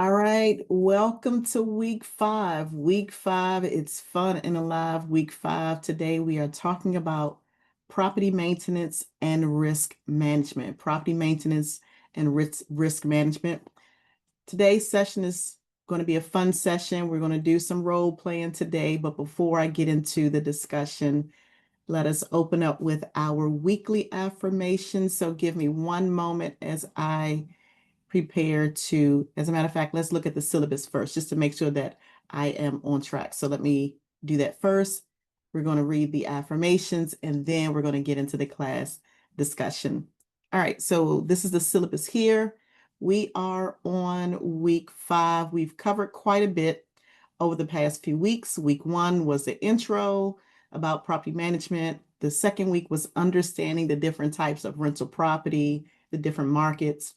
All right, welcome to week 5. Week 5, it's fun and alive. Week 5. Today we are talking about property maintenance and risk management. Property maintenance and risk management. Today's session is going to be a fun session. We're going to do some role playing today, but before I get into the discussion, let us open up with our weekly affirmation. So give me one moment as I prepare to, as a matter of fact, let's look at the syllabus first, just to make sure that I am on track. So let me do that first. We're going to read the affirmations, and then we're going to get into the class discussion. All right, so this is the syllabus here. We are on week 5. We've covered quite a bit over the past few weeks. Week 1 was the intro about property management. The second week was understanding the different types of rental property, the different markets.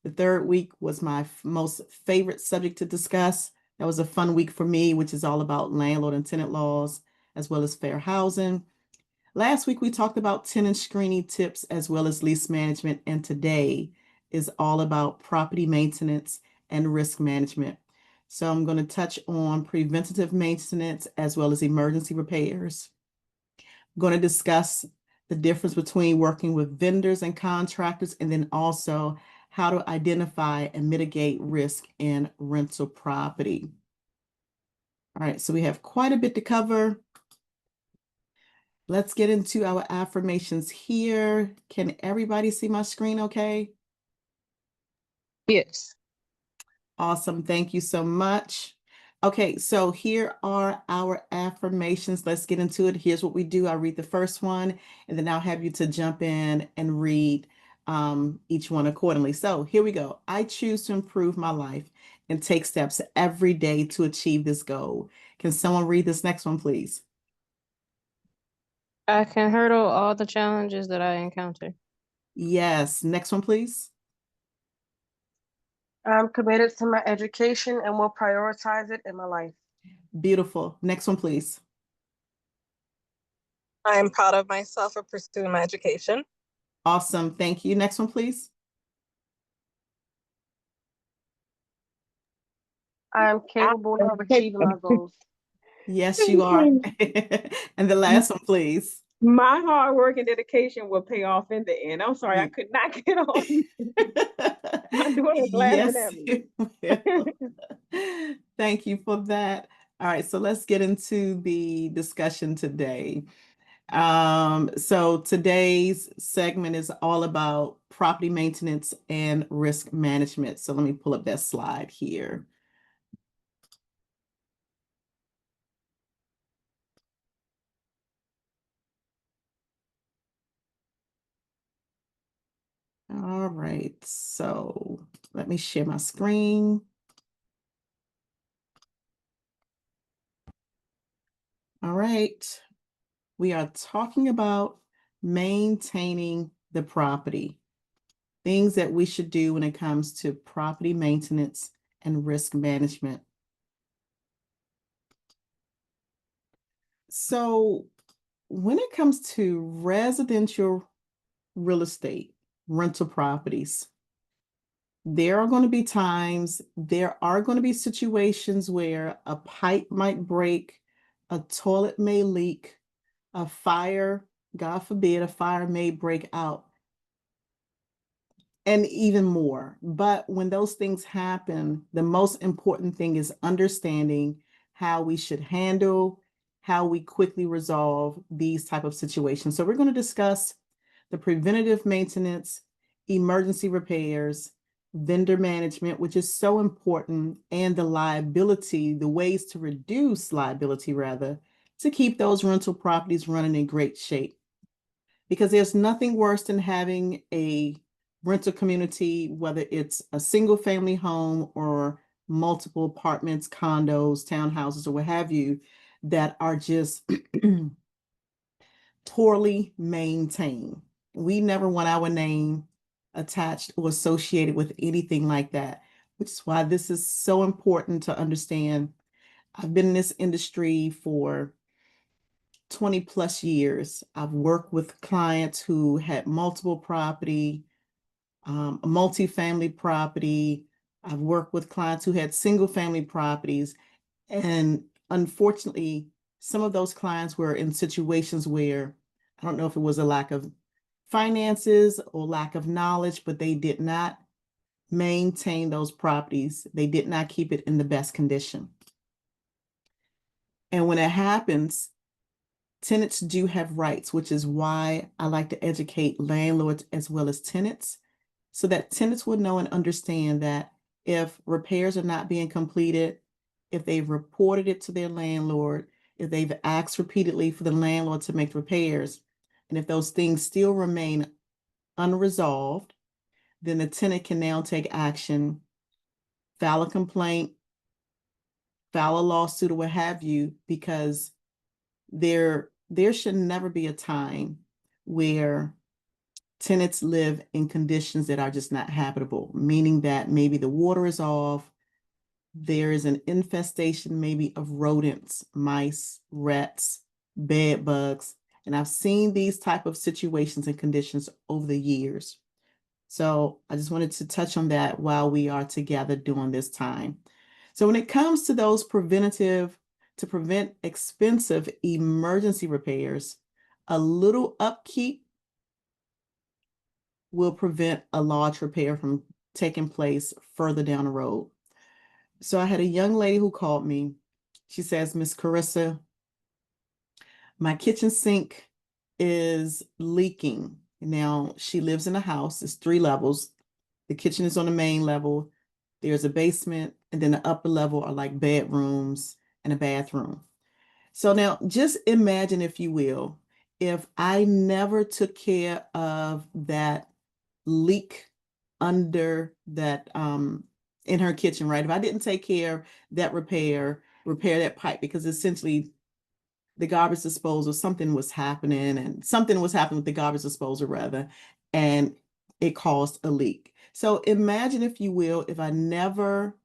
The third week was my most favorite subject to discuss. That was a fun week for me, which is all about landlord and tenant laws, as well as fair housing. Last week, we talked about tenant screening tips as well as lease management. And today is all about property maintenance and risk management. So I'm going to touch on preventative maintenance as well as emergency repairs. I'm going to discuss the difference between working with vendors and contractors, and then also how to identify and mitigate risk in rental property. All right, so we have quite a bit to cover. Let's get into our affirmations here. Can everybody see my screen okay? Yes. Awesome, thank you so much. Okay, so here are our affirmations. Let's get into it. Here's what we do. I'll read the first one, and then I'll have you to jump in and read each one accordingly. So here we go. I choose to improve my life and take steps every day to achieve this goal. Can someone read this next one, please? I can hurdle all the challenges that I encounter. Yes, next one, please. I'm committed to my education and will prioritize it in my life. Beautiful. Next one, please. I am proud of myself for pursuing my education. Awesome. Thank you. Next one, please. I am capable of achieving my goals. Yes, you are. And the last one, please. My hard work and dedication will pay off in the end. I'm sorry, I could not get on. My daughter's laughing at me. Thank you for that. All right, so let's get into the discussion today. So today's segment is all about property maintenance and risk management. So let me pull up that slide here. All right, so let me share my screen. All right, we are talking about maintaining the property, things that we should do when it comes to property maintenance and risk management. So when it comes to residential real estate, rental properties, there are going to be times, there are going to be situations where a pipe might break, a toilet may leak, a fire, God forbid, a fire may break out, and even more. But when those things happen, the most important thing is understanding how we should handle, how we quickly resolve these type of situations. So we're going to discuss the preventative maintenance, emergency repairs, vendor management, which is so important, and the liability, the ways to reduce liability rather, to keep those rental properties running in great shape. Because there's nothing worse than having a rental community, whether it's a single family home or multiple apartments, condos, townhouses, or what have you, that are just poorly maintained. We never want our name attached or associated with anything like that, which is why this is so important to understand. I've been in this industry for 20 plus years. I've worked with clients who had multiple property, multifamily property, I've worked with clients who had single family properties, and unfortunately, some of those clients were in situations where I don't know if it was a lack of finances or lack of knowledge, but they did not maintain those properties. They did not keep it in the best condition. And when it happens, tenants do have rights, which is why I like to educate landlords as well as tenants, so that tenants will know and understand that if repairs are not being completed, if they've reported it to their landlord, if they've asked repeatedly for the landlord to make repairs, and if those things still remain unresolved, then the tenant can now take action, file a complaint, file a lawsuit, or what have you, because there should never be a time where tenants live in conditions that are just not habitable, meaning that maybe the water is off, there is an infestation maybe of rodents, mice, rats, bed bugs, and I've seen these type of situations and conditions over the years. So I just wanted to touch on that while we are together during this time. So when it comes to those to prevent expensive emergency repairs, a little upkeep will prevent a large repair from taking place further down the road. So I had a young lady who called me. She says, Miss Carissa, my kitchen sink is leaking. Now she lives in a house, it's 3 levels. The kitchen is on the main level. There's a basement, and then the upper level are like bedrooms and a bathroom. So now just imagine, if you will, if I never took care of that leak under that in her kitchen, right? If I didn't take care of that repair that pipe, because essentially the garbage disposal, something was happening with the garbage disposal rather, and it caused a leak. So imagine, if you will, if I never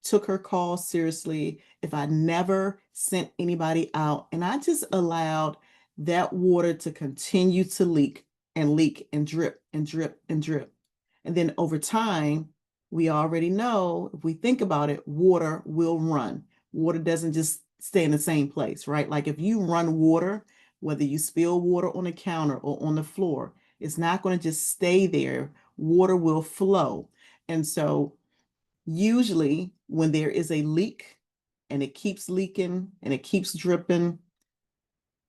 took her call seriously, if I never sent anybody out, and I just allowed that water to continue to leak and leak and drip and drip and drip. And then over time, we already know, if we think about it, water will run. Water doesn't just stay in the same place, right? Like if you run water, whether you spill water on the counter or on the floor, it's not going to just stay there. Water will flow. And so usually when there is a leak and it keeps leaking and it keeps dripping,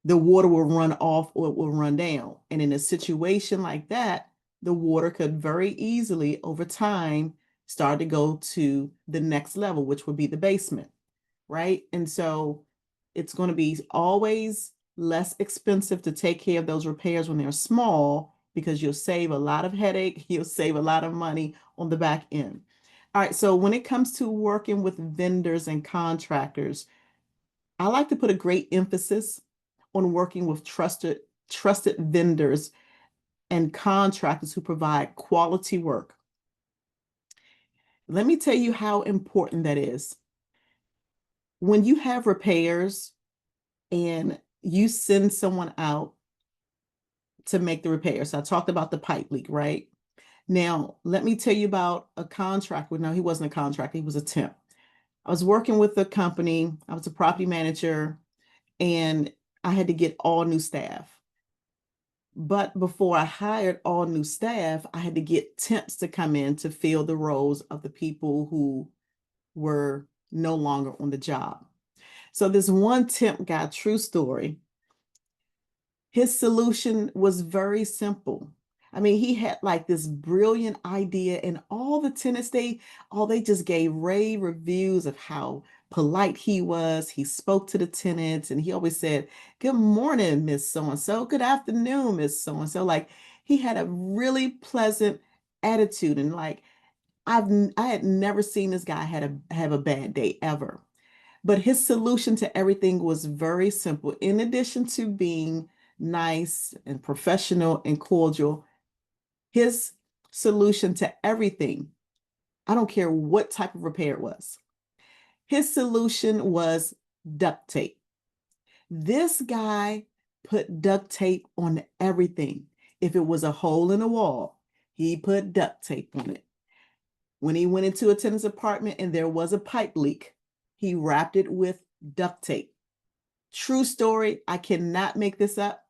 the water will run off or it will run down. And in a situation like that, the water could very easily over time start to go to the next level, which would be the basement, right? And so it's going to be always less expensive to take care of those repairs when they're small, because you'll save a lot of headache, you'll save a lot of money on the back end. All right, so when it comes to working with vendors and contractors, I like to put a great emphasis on working with trusted vendors and contractors who provide quality work. Let me tell you how important that is. When you have repairs and you send someone out to make the repair. So I talked about the pipe leak, right? Now, let me tell you about a contractor. No, he wasn't a contractor, he was a temp. I was working with a company, I was a property manager, and I had to get all new staff. But before I hired all new staff, I had to get temps to come in to fill the roles of the people who were no longer on the job. So this one temp guy, true story, his solution was very simple. I mean, he had like this brilliant idea, and all the tenants, they just gave rave reviews of how polite he was. He spoke to the tenants and he always said, "Good morning, Miss So-and-so. Good afternoon, Miss So-and-so." Like he had a really pleasant attitude, and like I had never seen this guy have a bad day ever. But his solution to everything was very simple. In addition to being nice and professional and cordial, his solution to everything, I don't care what type of repair it was, his solution was duct tape. This guy put duct tape on everything. If it was a hole in a wall, he put duct tape on it. When he went into a tenant's apartment and there was a pipe leak, he wrapped it with duct tape. True story. I cannot make this up.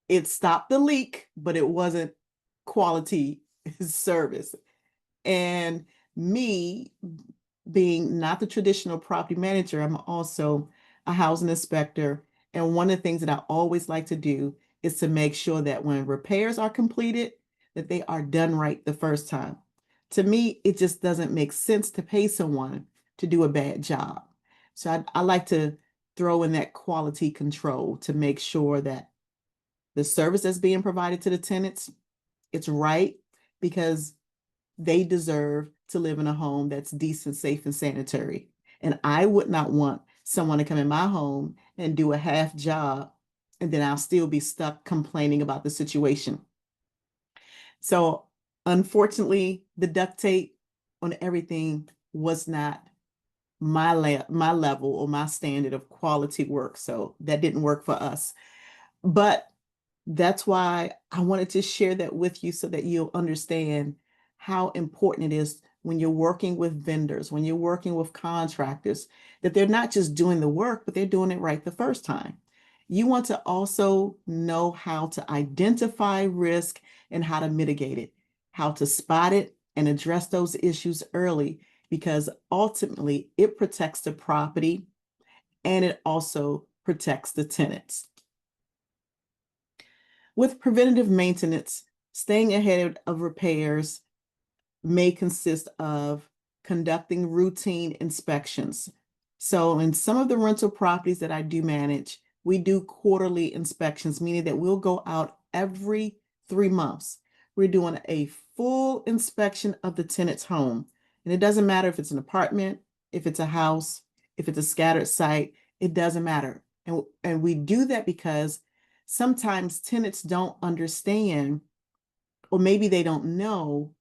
It stopped the leak, but it wasn't quality service. And me being not the traditional property manager, I'm also a housing inspector. And one of the things that I always like to do is to make sure that when repairs are completed, that they are done right the first time. To me, it just doesn't make sense to pay someone to do a bad job. So I like to throw in that quality control to make sure that the service that's being provided to the tenants, it's right, because they deserve to live in a home that's decent, safe, and sanitary. And I would not want someone to come in my home and do a half job, and then I'll still be stuck complaining about the situation. So unfortunately, the duct tape on everything was not my level or my standard of quality work. So that didn't work for us. But that's why I wanted to share that with you so that you'll understand how important it is when you're working with vendors, when you're working with contractors, that they're not just doing the work, but they're doing it right the first time. You want to also know how to identify risk and how to mitigate it, how to spot it and address those issues early, because ultimately it protects the property and it also protects the tenants. With preventative maintenance, staying ahead of repairs may consist of conducting routine inspections. So in some of the rental properties that I do manage, we do quarterly inspections, meaning that we'll go out every 3 months. We're doing a full inspection of the tenant's home. And it doesn't matter if it's an apartment, if it's a house, if it's a scattered site, it doesn't matter. And we do that because sometimes tenants don't understand, or maybe they don't know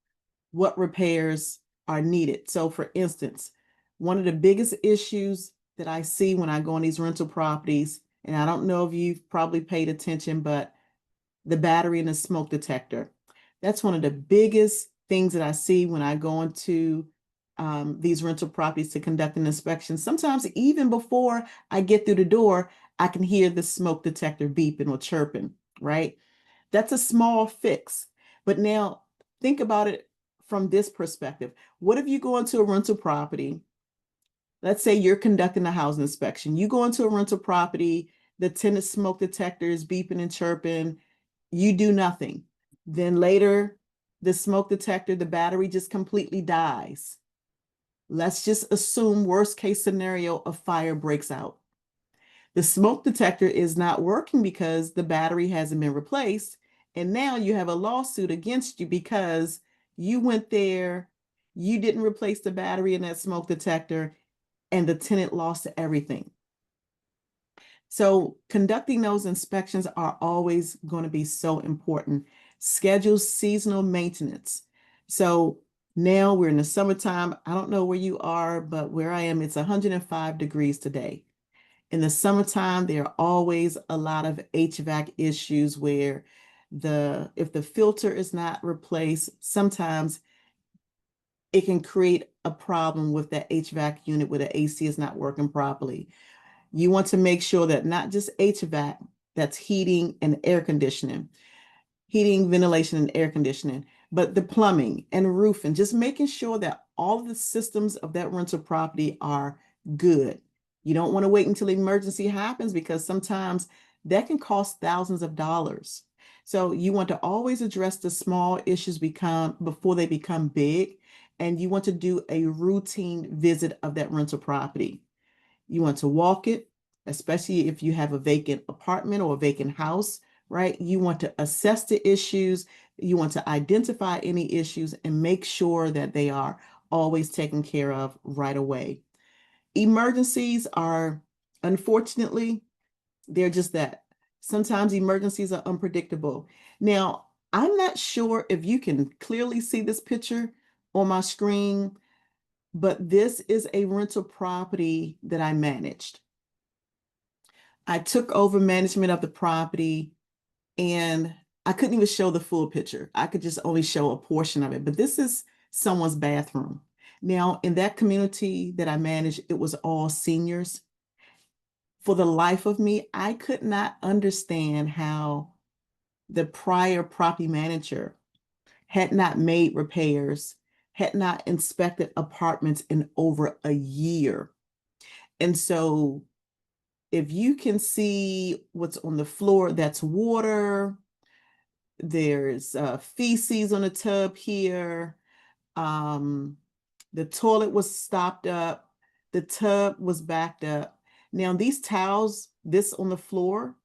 what repairs are needed. So for instance, one of the biggest issues that I see when I go on these rental properties, and I don't know if you've probably paid attention, but the battery and the smoke detector. That's one of the biggest things that I see when I go into these rental properties to conduct an inspection. Sometimes even before I get through the door, I can hear the smoke detector beeping or chirping, right? That's a small fix. But now think about it from this perspective. What if you go into a rental property? Let's say you're conducting a housing inspection. You go into a rental property, the tenant smoke detector is beeping and chirping, you do nothing. Then later, the smoke detector, the battery just completely dies. Let's just assume worst case scenario, a fire breaks out. The smoke detector is not working because the battery hasn't been replaced. And now you have a lawsuit against you because you went there, you didn't replace the battery in that smoke detector, and the tenant lost everything. So conducting those inspections are always going to be so important. Schedule seasonal maintenance. So now we're in the summertime. I don't know where you are, but where I am, it's 105 degrees today. In the summertime, there are always a lot of HVAC issues where if the filter is not replaced, sometimes it can create a problem with that HVAC unit where the AC is not working properly. You want to make sure that not just HVAC, that's heating and air conditioning, heating, ventilation, and air conditioning, but the plumbing and roofing, just making sure that all of the systems of that rental property are good. You don't want to wait until emergency happens because sometimes that can cost thousands of dollars. So you want to always address the small issues before they become big, and you want to do a routine visit of that rental property. You want to walk it, especially if you have a vacant apartment or a vacant house, right? You want to assess the issues. You want to identify any issues and make sure that they are always taken care of right away. Emergencies are, unfortunately, they're just that. Sometimes emergencies are unpredictable. Now, I'm not sure if you can clearly see this picture on my screen, but this is a rental property that I managed. I took over management of the property and I couldn't even show the full picture. I could just only show a portion of it. But this is someone's bathroom. Now, in that community that I managed, it was all seniors. For the life of me, I could not understand how the prior property manager had not made repairs, had not inspected apartments in over a year. And so if you can see what's on the floor, that's water. There's feces on the tub here. The toilet was stopped up. The tub was backed up. Now these towels, this on the floor,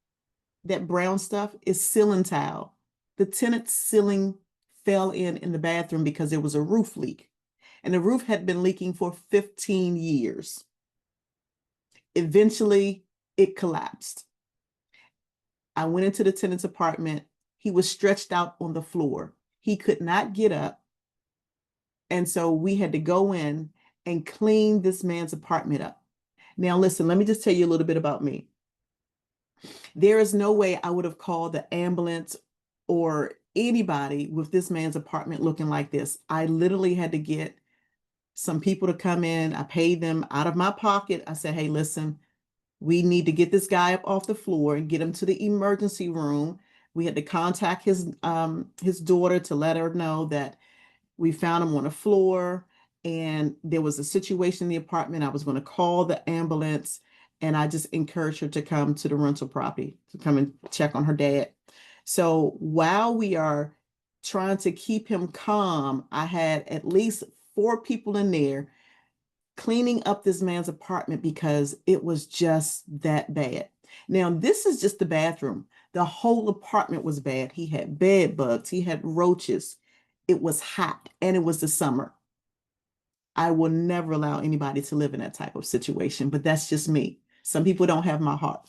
that brown stuff is ceiling tile. The tenant's ceiling fell in the bathroom because there was a roof leak. And the roof had been leaking for 15 years. Eventually, it collapsed. I went into the tenant's apartment. He was stretched out on the floor. He could not get up. And so we had to go in and clean this man's apartment up. Now, listen, let me just tell you a little bit about me. There is no way I would have called the ambulance or anybody with this man's apartment looking like this. I literally had to get some people to come in. I paid them out of my pocket. I said, hey, listen, we need to get this guy up off the floor and get him to the emergency room. We had to contact his daughter to let her know that we found him on the floor and there was a situation in the apartment. I was going to call the ambulance, and I just encouraged her to come to the rental property to come and check on her dad. So while we are trying to keep him calm, I had at least 4 people in there cleaning up this man's apartment because it was just that bad. Now, this is just the bathroom. The whole apartment was bad. He had bed bugs, he had roaches. It was hot, and it was the summer. I will never allow anybody to live in that type of situation, but that's just me. Some people don't have my heart.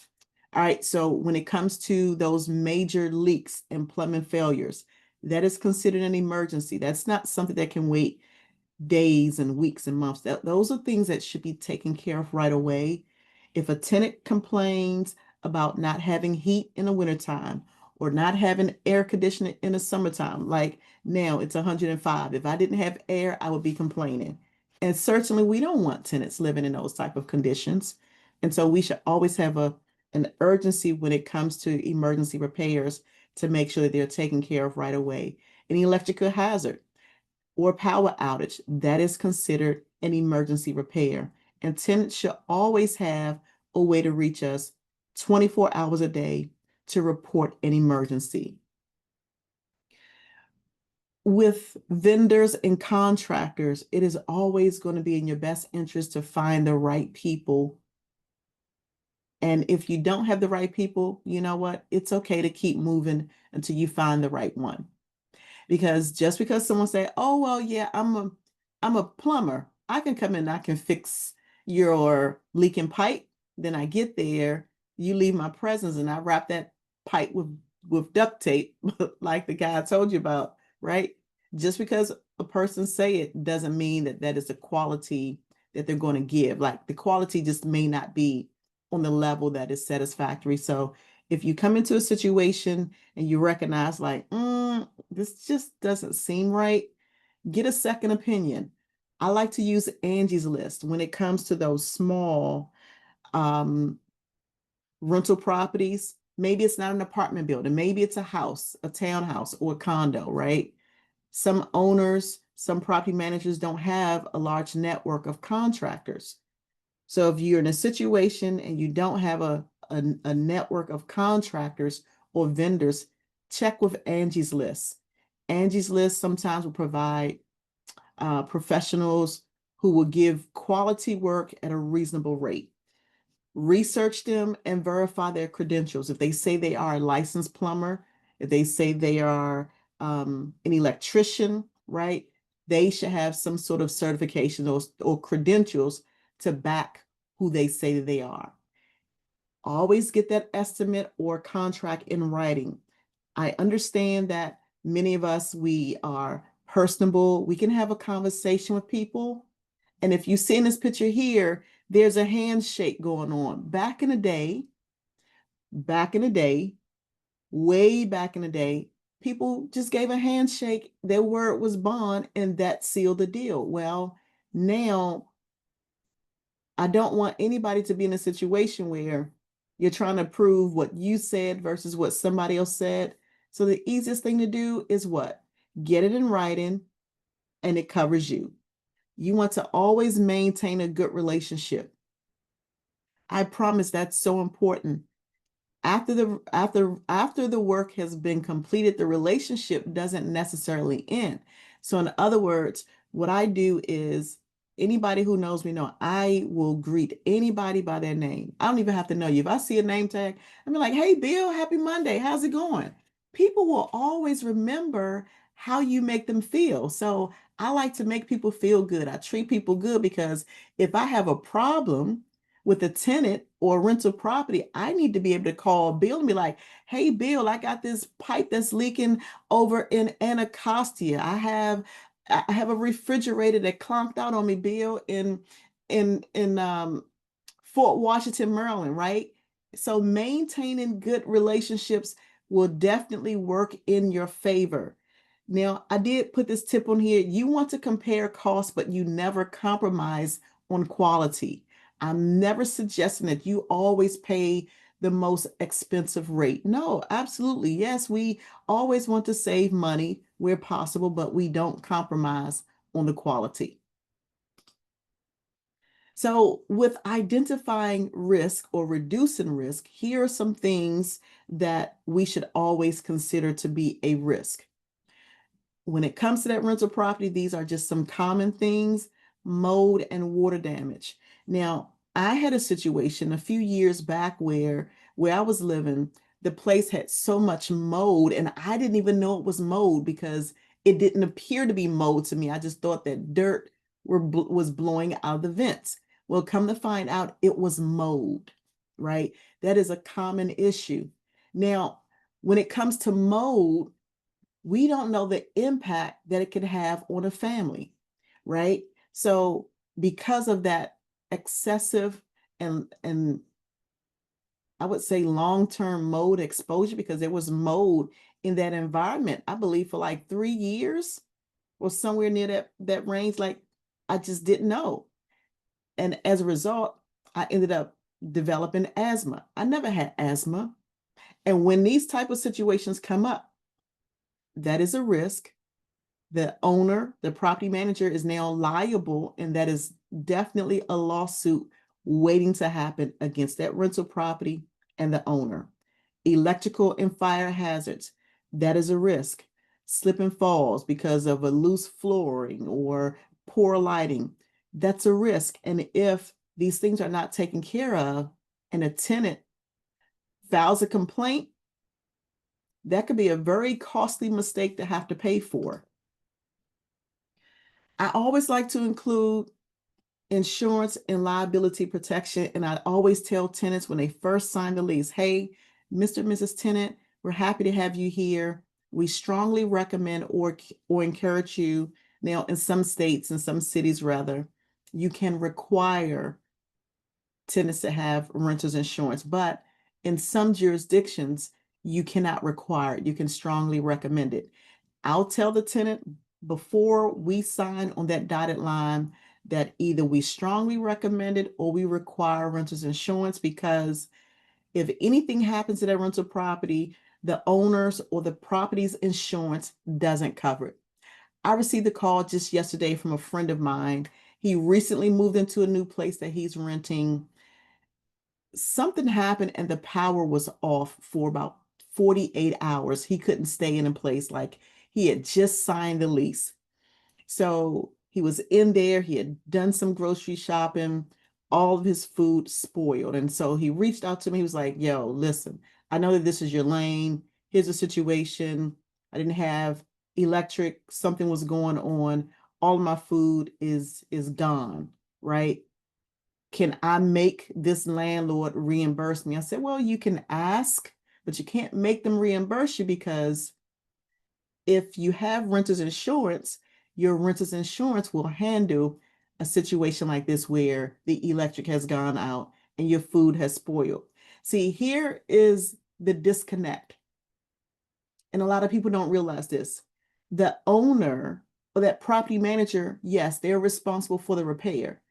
All right, so when it comes to those major leaks and plumbing failures, that is considered an emergency. That's not something that can wait days and weeks and months. Those are things that should be taken care of right away. If a tenant complains about not having heat in the wintertime or not having air conditioning in the summertime, like now it's 105. If I didn't have air, I would be complaining. And certainly we don't want tenants living in those type of conditions. And so we should always have an urgency when it comes to emergency repairs to make sure that they're taken care of right away. An electrical hazard or power outage, that is considered an emergency repair. And tenants should always have a way to reach us 24 hours a day to report an emergency. With vendors and contractors, it is always going to be in your best interest to find the right people. And if you don't have the right people, you know what? It's okay to keep moving until you find the right one. Because just because someone say, oh, well, yeah, I'm a plumber, I can come in and I can fix your leaking pipe. Then I get there, you leave my presence, and I wrap that pipe with duct tape, like the guy I told you about, right? Just because a person say it doesn't mean that that is the quality that they're going to give. Like the quality just may not be on the level that is satisfactory. So if you come into a situation and you recognize like, this just doesn't seem right, get a second opinion. I like to use Angie's List when it comes to those small rental properties. Maybe it's not an apartment building. Maybe it's a house, a townhouse, or a condo, right? Some owners, some property managers don't have a large network of contractors. So if you're in a situation and you don't have a network of contractors or vendors, check with Angie's List. Angie's List sometimes will provide professionals who will give quality work at a reasonable rate. Research them and verify their credentials. If they say they are a licensed plumber, if they say they are an electrician, right? They should have some sort of certification or credentials to back who they say that they are. Always get that estimate or contract in writing. I understand that many of us, we are personable. We can have a conversation with people. And if you see in this picture here, there's a handshake going on. Back in the day, way back in the day, people just gave a handshake, their word was bond, and that sealed the deal. Well, now I don't want anybody to be in a situation where you're trying to prove what you said versus what somebody else said. So the easiest thing to do is what? Get it in writing, and it covers you. You want to always maintain a good relationship. I promise that's so important. After the work has been completed, the relationship doesn't necessarily end. So in other words, what I do is, anybody who knows me know I will greet anybody by their name. I don't even have to know you. If I see a name tag, I'm like, hey Bill, happy Monday. How's it going? People will always remember how you make them feel. So I like to make people feel good. I treat people good, because if I have a problem with a tenant or rental property, I need to be able to call Bill and be like, hey, Bill, I got this pipe that's leaking over in Anacostia. I have a refrigerator that clunked out on me, Bill, in Fort Washington, Maryland, right? So maintaining good relationships will definitely work in your favor. Now, I did put this tip on here. You want to compare costs, but you never compromise on quality. I'm never suggesting that you always pay the most expensive rate. No, absolutely. Yes, we always want to save money where possible, but we don't compromise on the quality. So, with identifying risk or reducing risk, here are some things that we should always consider to be a risk. When it comes to that rental property, these are just some common things: mold and water damage. Now, I had a situation a few years back where I was living, the place had so much mold, and I didn't even know it was mold because it didn't appear to be mold to me. I just thought that dirt was blowing out of the vents. Well, come to find out, it was mold, right? That is a common issue. Now, when it comes to mold, we don't know the impact that it could have on a family, right? So because of that excessive and I would say long-term mold exposure, because there was mold in that environment, I believe for like 3 years or somewhere near that range, like I just didn't know. And as a result, I ended up developing asthma. I never had asthma. And when these type of situations come up, that is a risk. The owner, the property manager, is now liable, and that is definitely a lawsuit waiting to happen against that rental property and the owner. Electrical and fire hazards, that is a risk. Slip and falls because of a loose flooring or poor lighting, that's a risk. And if these things are not taken care of and a tenant files a complaint, that could be a very costly mistake to have to pay for. I always like to include insurance and liability protection. And I always tell tenants when they first sign the lease, hey, Mr. and Mrs. Tenant, we're happy to have you here. We strongly recommend or encourage you. Now, in some states, in some cities rather, you can require tenants to have renters insurance, but in some jurisdictions, you cannot require it. You can strongly recommend it. I'll tell the tenant before we sign on that dotted line that either we strongly recommend it or we require renters insurance, because if anything happens to that rental property, the owners or the property's insurance doesn't cover it. I received a call just yesterday from a friend of mine. He recently moved into a new place that he's renting. Something happened and the power was off for about 48 hours. He couldn't stay in a place, like he had just signed the lease. So he was in there, he had done some grocery shopping, all of his food spoiled. And so he reached out to me. He was like, yo, listen, I know that this is your lane. Here's a situation. I didn't have electric, something was going on. All of my food is gone, right? Can I make this landlord reimburse me? I said, well, you can ask, but you can't make them reimburse you, because if you have renter's insurance, your renter's insurance will handle a situation like this where the electric has gone out and your food has spoiled. See, here is the disconnect. and a lot of people don't realize this, the owner or that property manager, yes, they're responsible for the repair,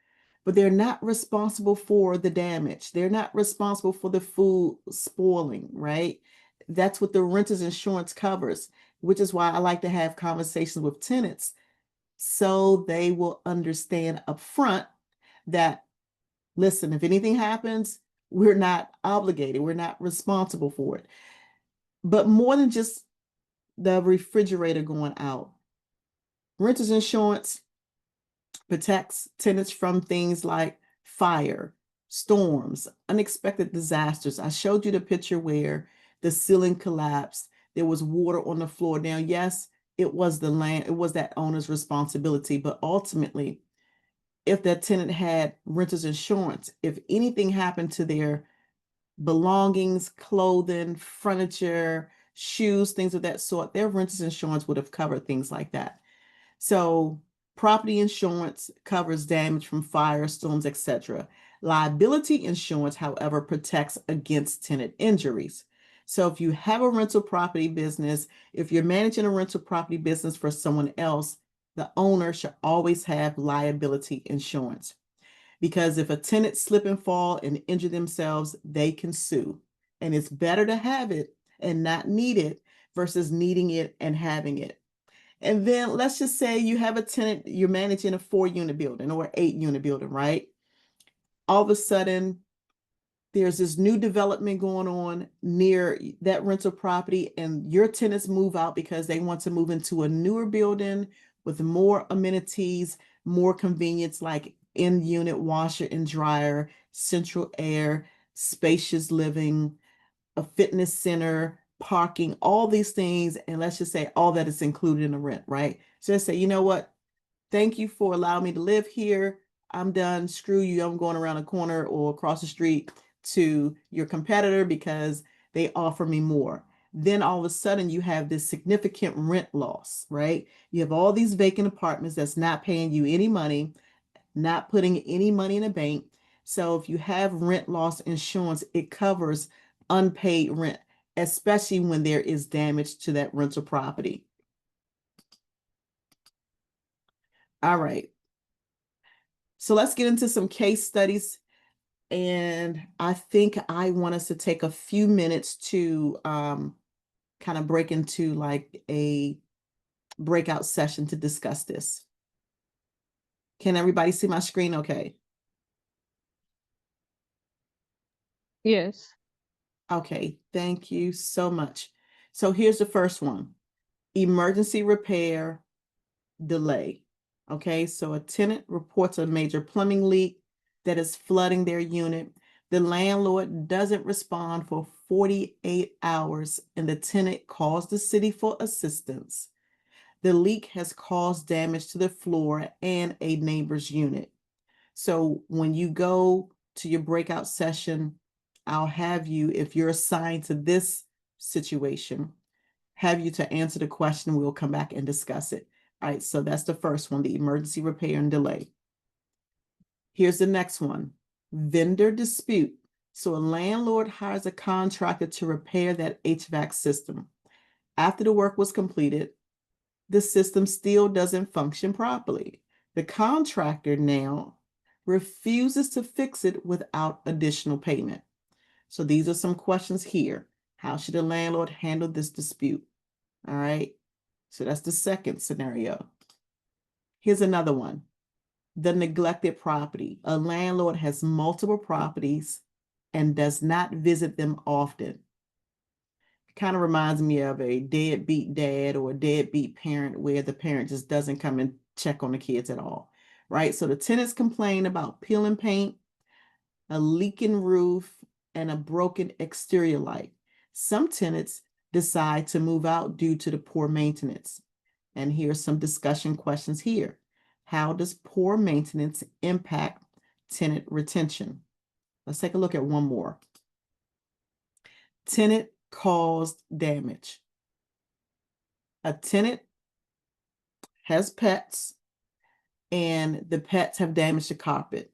but they're not responsible for the damage. They're not responsible for the food spoiling, right? That's what the renter's insurance covers, which is why I like to have conversations with tenants so they will understand upfront that, listen, if anything happens, we're not obligated, we're not responsible for it. But more than just the refrigerator going out, renter's insurance protects tenants from things like fire, storms, unexpected disasters. I showed you the picture where the ceiling collapsed. There was water on the floor. Now, yes, it was that owner's responsibility, but ultimately, if that tenant had renter's insurance, if anything happened to their belongings, clothing, furniture, shoes, things of that sort, their renter's insurance would have covered things like that. So property insurance covers damage from fire, storms, etc. Liability insurance, however, protects against tenant injuries. So if you have a rental property business, if you're managing a rental property business for someone else, the owner should always have liability insurance. Because if a tenant slip and fall and injure themselves, they can sue. And it's better to have it and not need it versus needing it and having it. And then let's just say you have a tenant, you're managing a 4-unit building or 8-unit building, right? All of a sudden, there's this new development going on near that rental property, and your tenants move out because they want to move into a newer building with more amenities, more convenience, like in-unit washer and dryer, central air, spacious living, a fitness center, parking, all these things. And let's just say all that is included in the rent, right? So let's say, you know what? Thank you for allowing me to live here. I'm done. Screw you. I'm going around the corner or across the street to your competitor because they offer me more. Then all of a sudden you have this significant rent loss, right? You have all these vacant apartments that's not paying you any money, not putting any money in a bank. So if you have rent loss insurance, it covers unpaid rent, especially when there is damage to that rental property. All right. So let's get into some case studies. And I think I want us to take a few minutes to kind of break into like a breakout session to discuss this. Can everybody see my screen okay? Yes. Okay, thank you so much. So here's the first one. Emergency repair delay. Okay, so a tenant reports a major plumbing leak that is flooding their unit. The landlord doesn't respond for 48 hours and the tenant calls the city for assistance. The leak has caused damage to the floor and a neighbor's unit. So when you go to your breakout session, I'll have you, if you're assigned to this situation, have you to answer the question. We'll come back and discuss it. All right, so that's the first one, the emergency repair and delay. Here's the next one, vendor dispute. So a landlord hires a contractor to repair that HVAC system. After the work was completed, the system still doesn't function properly. The contractor now refuses to fix it without additional payment. So these are some questions here. How should a landlord handle this dispute? All right. So that's the second scenario. Here's another one. The neglected property. A landlord has multiple properties and does not visit them often. Kind of reminds me of a deadbeat dad or a deadbeat parent where the parent just doesn't come and check on the kids at all, right? So the tenants complain about peeling paint, a leaking roof, and a broken exterior light. Some tenants decide to move out due to the poor maintenance. And here's some discussion questions here. How does poor maintenance impact tenant retention? Let's take a look at one more. Tenant caused damage. A tenant has pets and the pets have damaged the carpet.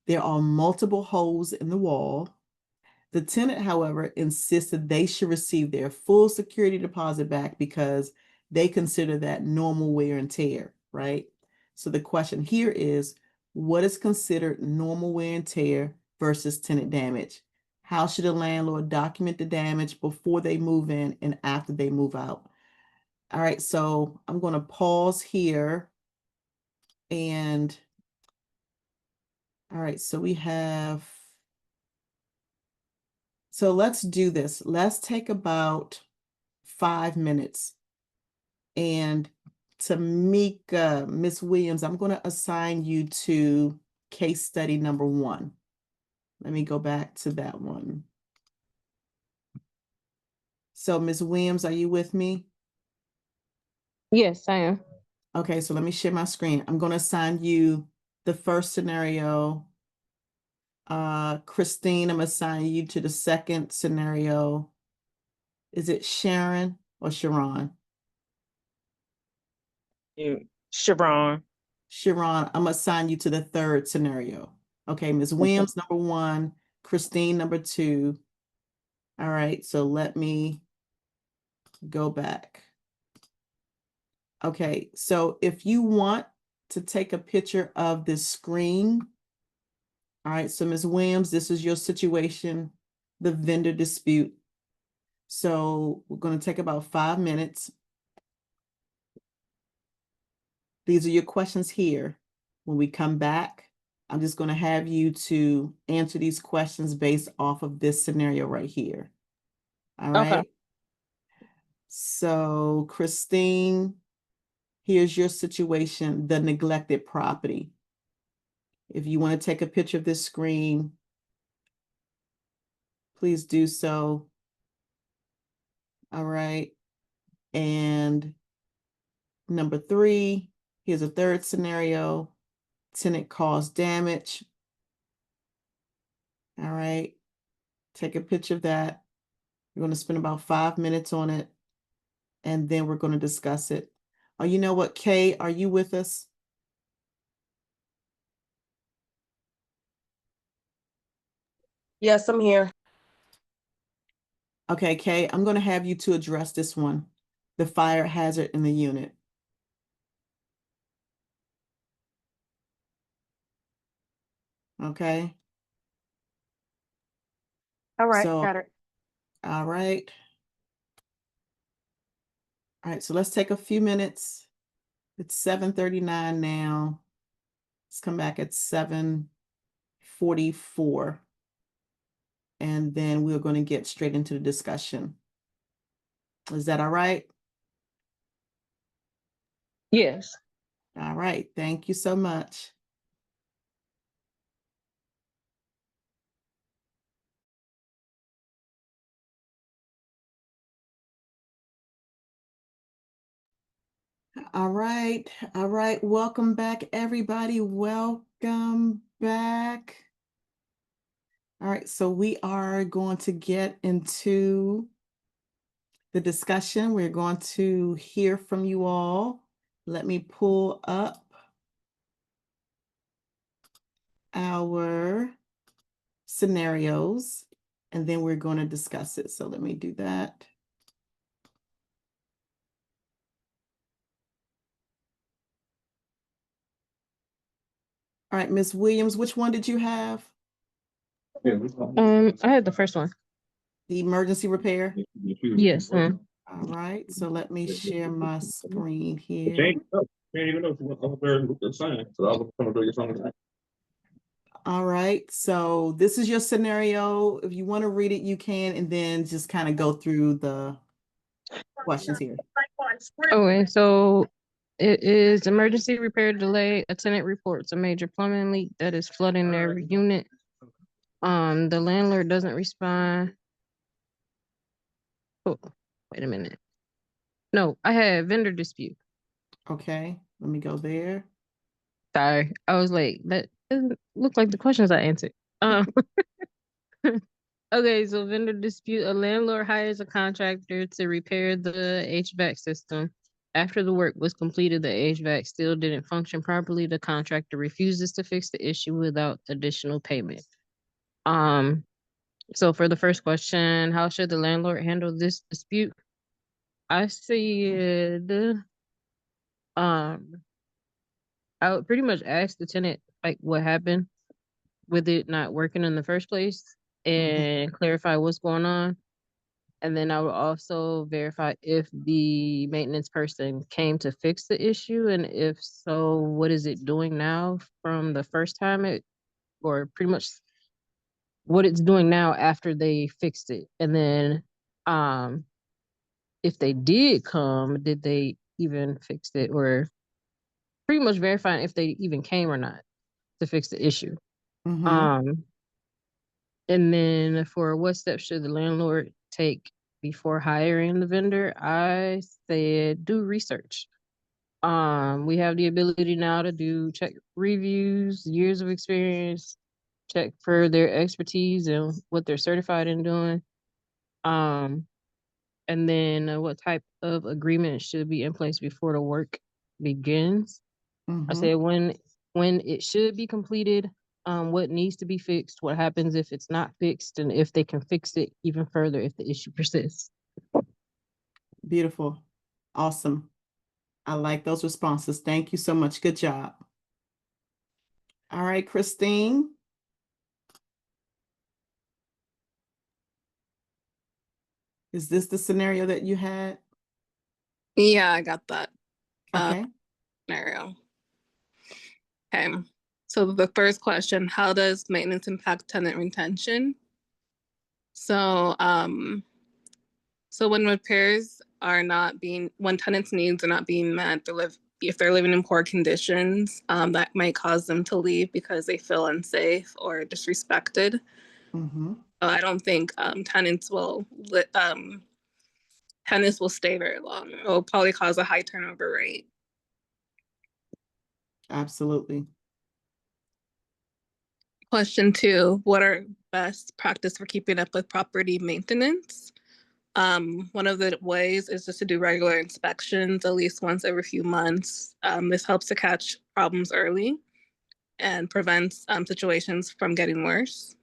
There are multiple holes in the wall. The tenant, however, insists that they should receive their full security deposit back because they consider that normal wear and tear, right? So the question here is, what is considered normal wear and tear versus tenant damage? How should a landlord document the damage before they move in and after they move out? All right, so I'm going to pause here. And all right, so let's do this. Let's take about 5 minutes. And Tamika, Miss Williams, I'm going to assign you to case study number 1. Let me go back to that one. So Miss Williams, are you with me? Yes, I am. Okay, so let me share my screen. I'm going to assign you the first scenario. Christine, I'm assigning you to the second scenario. Is it Sharon or Sharon? Sharon. Sharon, I'm assigning you to the third scenario. Okay, Ms. Williams, number 1, Christine, number 2. All right, so let me go back. Okay, so if you want to take a picture of this screen, all right, so Ms. Williams, this is your situation, the vendor dispute. So we're going to take about 5 minutes. These are your questions here. When we come back, I'm just going to have you to answer these questions based off of this scenario right here. All right. Okay. So Christine, here's your situation, the neglected property. If you want to take a picture of this screen, please do so. All right. And number 3, here's a third scenario, tenant caused damage. All right. Take a picture of that. We're going to spend about 5 minutes on it, and then we're going to discuss it. Oh, you know what, Kay, are you with us? Yes, I'm here. Okay, Kay, I'm going to have you to address this one, the fire hazard in the unit. Okay. All right, So, got it. all right. All right, so let's take a few minutes. It's 7:39 now. Let's come back at 7:44. And then we're going to get straight into the discussion. Is that all right? Yes. All right, thank you so much. All right, welcome back, everybody. Welcome back. All right, so we are going to get into the discussion. We're going to hear from you all. Let me pull up our scenarios, and then we're going to discuss it. So let me do that. All right, Ms. Williams, which one did you have? I had the first one. The emergency repair? Yes. All right, so let me share my screen here. All right, so this is your scenario. If you want to read it, you can, and then just kind of go through the questions here. Okay, so it is emergency repair delay. A tenant reports a major plumbing leak that is flooding their unit. The landlord doesn't respond. Oh, wait a minute. No, I had vendor dispute. Okay, let me go there. Sorry, I was like, that doesn't look like the questions I answered. Okay, so vendor dispute. A landlord hires a contractor to repair the HVAC system. After the work was completed, the HVAC still didn't function properly. The contractor refuses to fix the issue without additional payment. Um, So for the first question, how should the landlord handle this dispute? I said, um, I would pretty much ask the tenant like what happened with it not working in the first place and clarify what's going on. And then I would also verify if the maintenance person came to fix the issue, and if so, what is it doing now from the first time or pretty much what it's doing now after they fixed it. And then um if they did come, did they even fix it, or pretty much verifying if they even came or not to fix the issue. Um and then for what steps should the landlord take before hiring the vendor, I said do research. We have the ability now to do check reviews, years of experience, check for their expertise and what they're certified in doing. Um, and then what type of agreement should be in place before the work begins. I said when it should be completed, what needs to be fixed, what happens if it's not fixed, and if they can fix it even further if the issue persists. Beautiful. Awesome. I like those responses. Thank you so much. Good job. All right, Christine. Is this the scenario that you had? Yeah, I got that Okay. scenario. Okay. So the first question, how does maintenance impact tenant retention? So, when repairs are not being, when tenants' needs are not being met, if they're living in poor conditions, that might cause them to leave because they feel unsafe or disrespected. I don't think tenants will stay very long. It will probably cause a high turnover rate. Absolutely. Question 2, what are best practice for keeping up with property maintenance? One of the ways is just to do regular inspections at least once every few months. This helps to catch problems early and prevents situations from getting worse.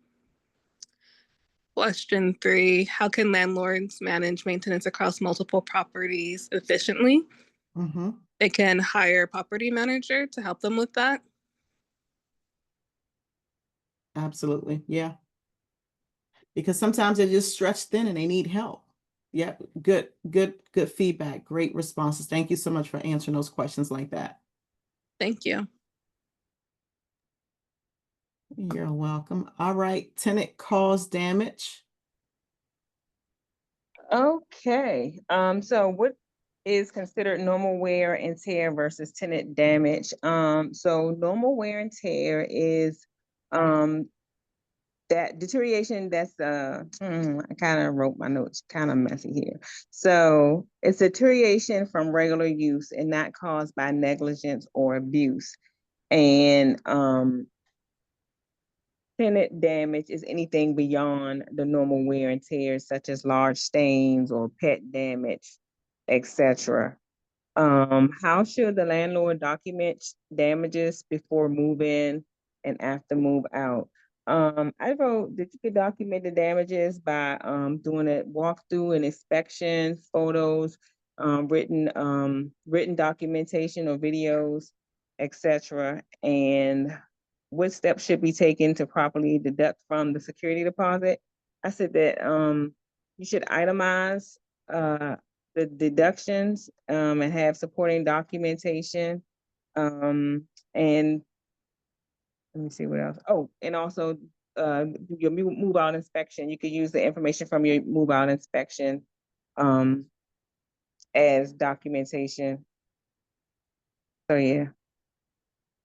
Question 3, how can landlords manage maintenance across multiple properties efficiently? They can hire a property manager to help them with that. Absolutely. Yeah. Because sometimes they're just stretched thin and they need help. Yeah. Good feedback. Great responses. Thank you so much for answering those questions like that. Thank you. You're welcome. All right. Tenant cause damage. Okay. So what is considered normal wear and tear versus tenant damage? So normal wear and tear is that deterioration that's I kind of wrote my notes kind of messy here. So it's deterioration from regular use and not caused by negligence or abuse. And tenant damage is anything beyond the normal wear and tear, such as large stains or pet damage, etc. How should the landlord document damages before move in and after move out? I wrote that you could document the damages by doing a walkthrough and inspection, photos, written documentation or videos, etc. And what steps should be taken to properly deduct from the security deposit? I said that you should itemize the deductions and have supporting documentation. And let me see what else. Oh, and also your move out inspection. You could use the information from your move out inspection as documentation. So yeah.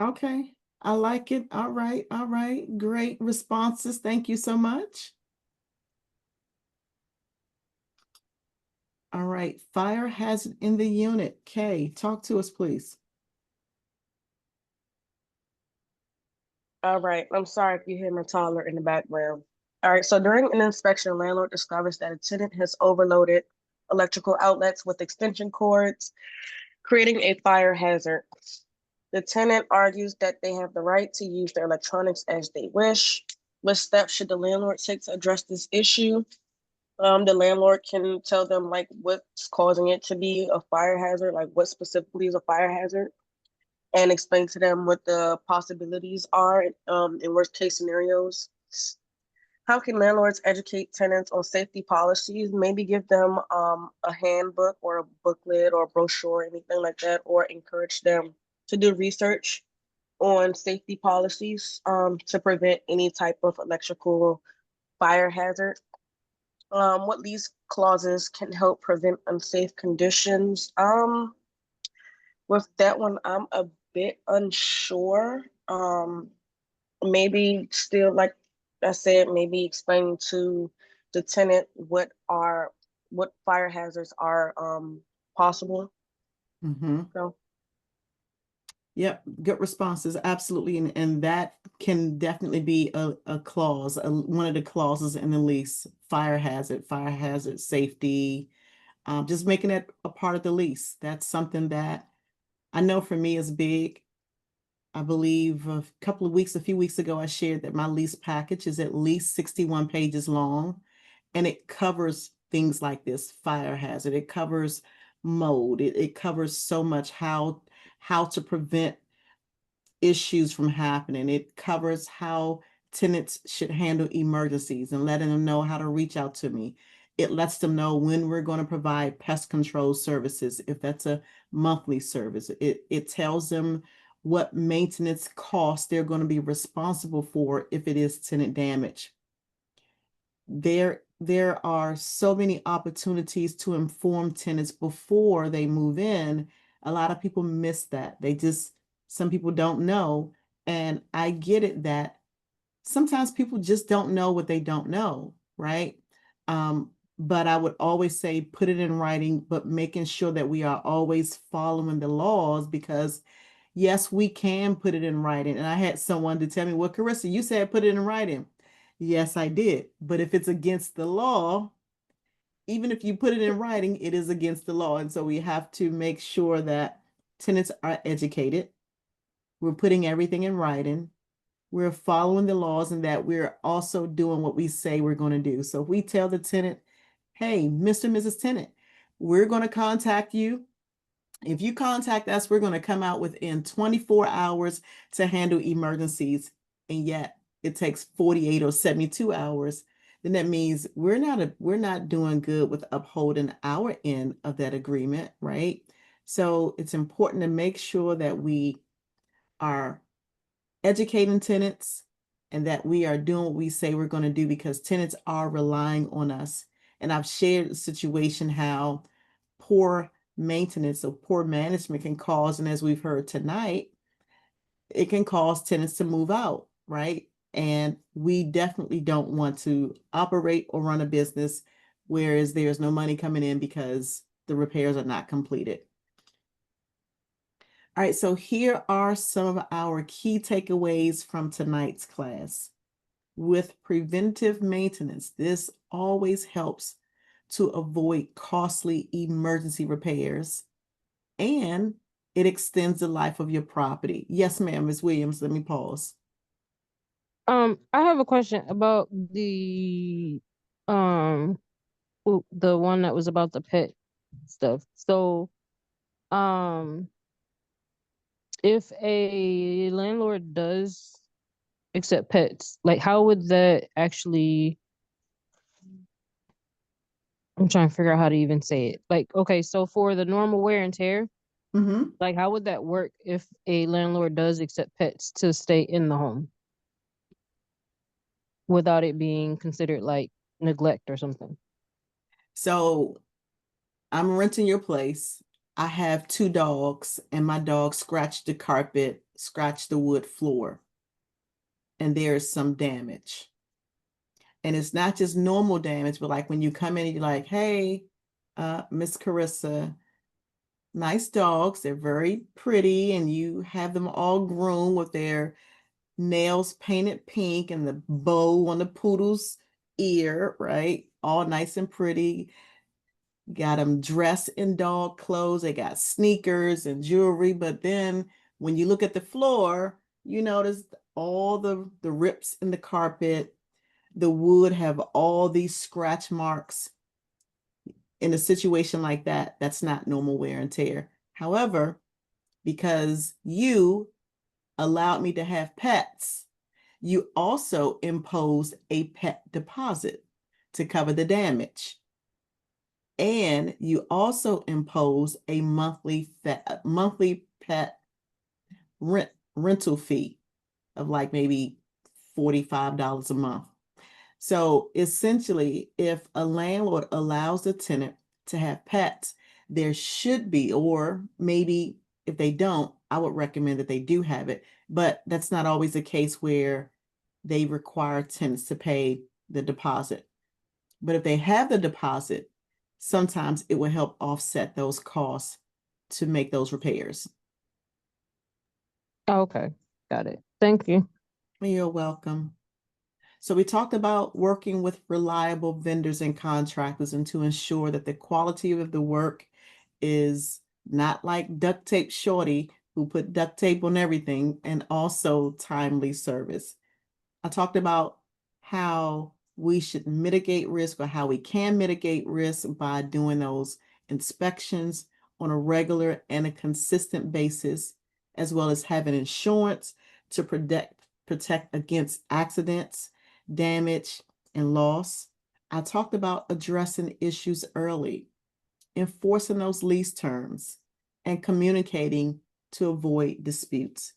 Okay. I like it. All right. All right. Great responses. Thank you so much. All right. Fire hazard in the unit. Kay, talk to us, please. All right. I'm sorry if you hear my toddler in the background. All right. So during an inspection, landlord discovers that a tenant has overloaded electrical outlets with extension cords, creating a fire hazard. The tenant argues that they have the right to use their electronics as they wish. What steps should the landlord take to address this issue? The landlord can tell them like what's causing it to be a fire hazard, like what specifically is a fire hazard, and explain to them what the possibilities are in worst case scenarios. How can landlords educate tenants on safety policies? Maybe give them a handbook or a booklet or a brochure, anything like that, or encourage them to do research on safety policies to prevent any type of electrical fire hazard. What lease clauses can help prevent unsafe conditions? With that one, I'm a bit unsure. Maybe still, like I said, maybe explaining to the tenant what fire hazards are possible. Mm-hmm. So Yep, good responses, absolutely, and that can definitely be a clause, one of the clauses in the lease, fire hazard safety, just making it a part of the lease. That's something that I know for me is big. I believe a few weeks ago, I shared that my lease package is at least 61 pages long, and it covers things like this, fire hazard. It covers mold. It covers so much how to prevent issues from happening. It covers how tenants should handle emergencies and letting them know how to reach out to me. It lets them know when we're going to provide pest control services, if that's a monthly service. It tells them what maintenance costs they're going to be responsible for if it is tenant damage. There are so many opportunities to inform tenants before they move in. A lot of people miss that. Some people don't know. And I get it that sometimes people just don't know what they don't know, right? But I would always say put it in writing, but making sure that we are always following the laws, because yes, we can put it in writing. And I had someone to tell me, well, Carissa, you said put it in writing. Yes, I did. But if it's against the law, even if you put it in writing, it is against the law. And so we have to make sure that tenants are educated. We're putting everything in writing. We're following the laws, and that we're also doing what we say we're going to do. So if we tell the tenant, hey, Mr. and Mrs. Tenant, we're going to contact you. If you contact us, we're going to come out within 24 hours to handle emergencies, and yet it takes 48 or 72 hours, then that means we're not doing good with upholding our end of that agreement, right? So it's important to make sure that we are educating tenants and that we are doing what we say we're going to do, because tenants are relying on us. And I've shared the situation how poor maintenance or poor management can cause, and as we've heard tonight, it can cause tenants to move out, right? And we definitely don't want to operate or run a business whereas there's no money coming in because the repairs are not completed. All right, so here are some of our key takeaways from tonight's class. With preventive maintenance, this always helps to avoid costly emergency repairs, and it extends the life of your property. Yes, ma'am, Ms. Williams, let me pause. I have a question about um the one that was about the pet stuff. So, um, if a landlord does accept pets, like how would that actually, I'm trying to figure out how to even say it. Like, okay, so for the normal wear and tear, Mm-hmm. like how would that work if a landlord does accept pets to stay in the home without it being considered like neglect or something? So I'm renting your place. I have 2 dogs, and my dog scratched the carpet, scratched the wood floor, and there is some damage. And it's not just normal damage, but like when you come in and you're like, hey, Miss Carissa, nice dogs, they're very pretty, and you have them all groomed with their nails painted pink and the bow on the poodle's ear, right? All nice and pretty. Got them dressed in dog clothes. They got sneakers and jewelry. But then when you look at the floor, You notice all the rips in the carpet, the wood have all these scratch marks. In a situation like that, that's not normal wear and tear. However, because you allowed me to have pets, you also imposed a pet deposit to cover the damage. And you also impose a monthly pet rental fee of like maybe $45 a month. So essentially, if a landlord allows the tenant to have pets, there should be, or maybe if they don't, I would recommend that they do have it. But that's not always the case where they require tenants to pay the deposit. But if they have the deposit, sometimes it will help offset those costs to make those repairs. Okay, got it. Thank you. You're welcome. So we talked about working with reliable vendors and contractors and to ensure that the quality of the work is not like duct tape shorty who put duct tape on everything, and also timely service. I talked about how we should mitigate risk, or how we can mitigate risk by doing those inspections on a regular and a consistent basis, as well as having insurance to protect against accidents, damage, and loss. I talked about addressing issues early, enforcing those lease terms, and communicating to avoid disputes.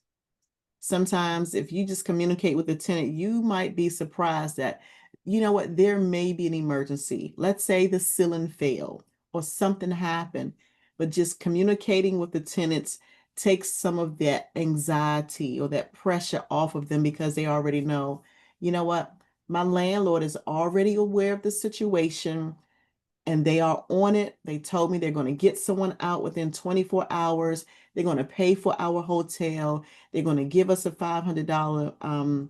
Sometimes if you just communicate with the tenant, you might be surprised that, you know what, there may be an emergency. Let's say the ceiling failed or something happened, but just communicating with the tenants takes some of that anxiety or that pressure off of them, because they already know, you know what, my landlord is already aware of the situation and they are on it. They told me they're going to get someone out within 24 hours. They're going to pay for our hotel. They're going to give us a $500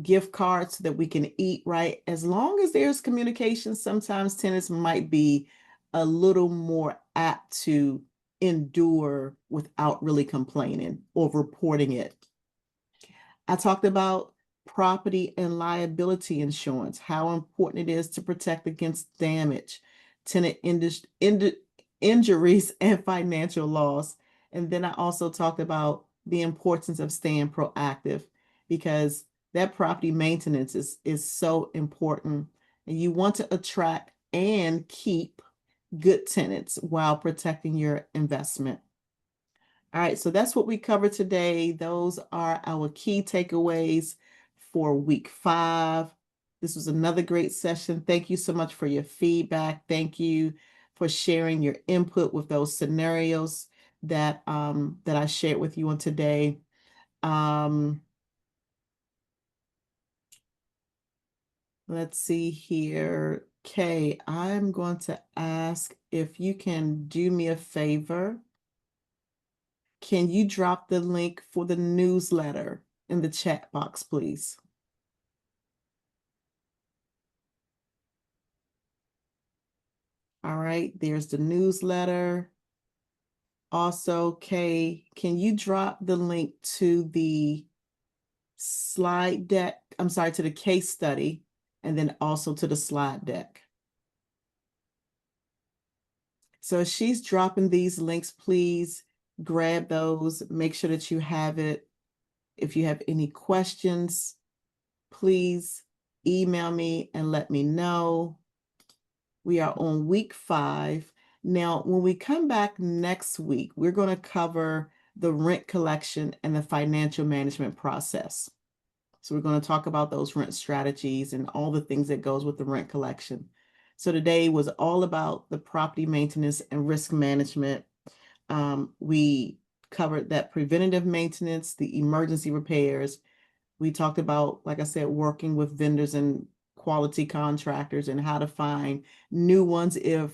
gift card so that we can eat right. As long as there's communication, sometimes tenants might be a little more apt to endure without really complaining or reporting it. I talked about property and liability insurance, how important it is to protect against damage, tenant injuries, and financial loss. And then I also talked about the importance of staying proactive, because that property maintenance is so important. And you want to attract and keep good tenants while protecting your investment. All right, so that's what we covered today. Those are our key takeaways for week 5. This was another great session. Thank you so much for your feedback. Thank you for sharing your input with those scenarios that that I shared with you on today. Let's see here. Kay, I'm going to ask if you can do me a favor. Can you drop the link for the newsletter in the chat box, please? All right, there's the newsletter. Also, Kay, can you drop the link to the slide deck? I'm sorry, to the case study, and then also to the slide deck. So as she's dropping these links, please grab those, make sure that you have it. If you have any questions, please email me and let me know. We are on week 5. Now, when we come back next week, we're going to cover the rent collection and the financial management process. So we're going to talk about those rent strategies and all the things that goes with the rent collection. So today was all about the property maintenance and risk management. We covered that preventative maintenance, the emergency repairs. We talked about, like I said, working with vendors and quality contractors and how to find new ones if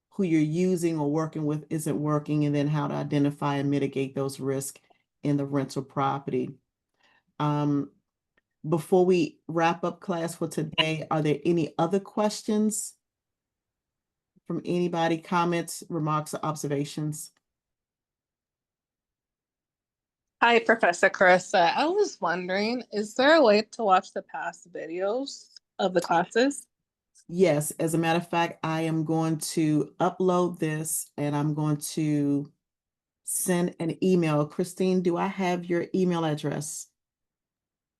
who you're using or working with isn't working, and then how to identify and mitigate those risks in the rental property. Before we wrap up class for today, are there any other questions from anybody, comments, remarks, or observations? Hi, Professor Carissa. I was wondering, is there a way to watch the past videos of the classes? Yes, as a matter of fact, I am going to upload this and I'm going to send an email. Christine, do I have your email address?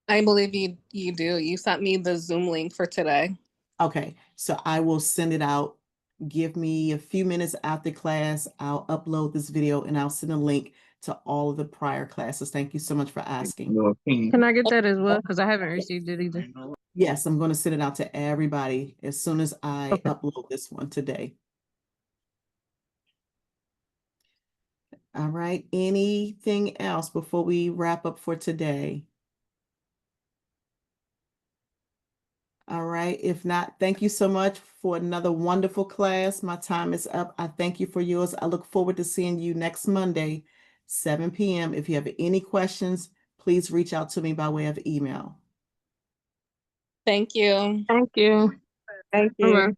I believe you do. You sent me the Zoom link for today. Okay, so I will send it out. Give me a few minutes after class. I'll upload this video and I'll send a link to all of the prior classes. Thank you so much for asking. Can I get that as well? Because I haven't received it either. Yes, I'm going to send it out to everybody as soon as I Okay. upload this one today. All right, anything else before we wrap up for today? All right, if not, thank you so much for another wonderful class. My time is up. I thank you for yours. I look forward to seeing you next Monday, 7 p.m. If you have any questions, please reach out to me by way of email. Thank you. Thank you. Thank Bye-bye. you.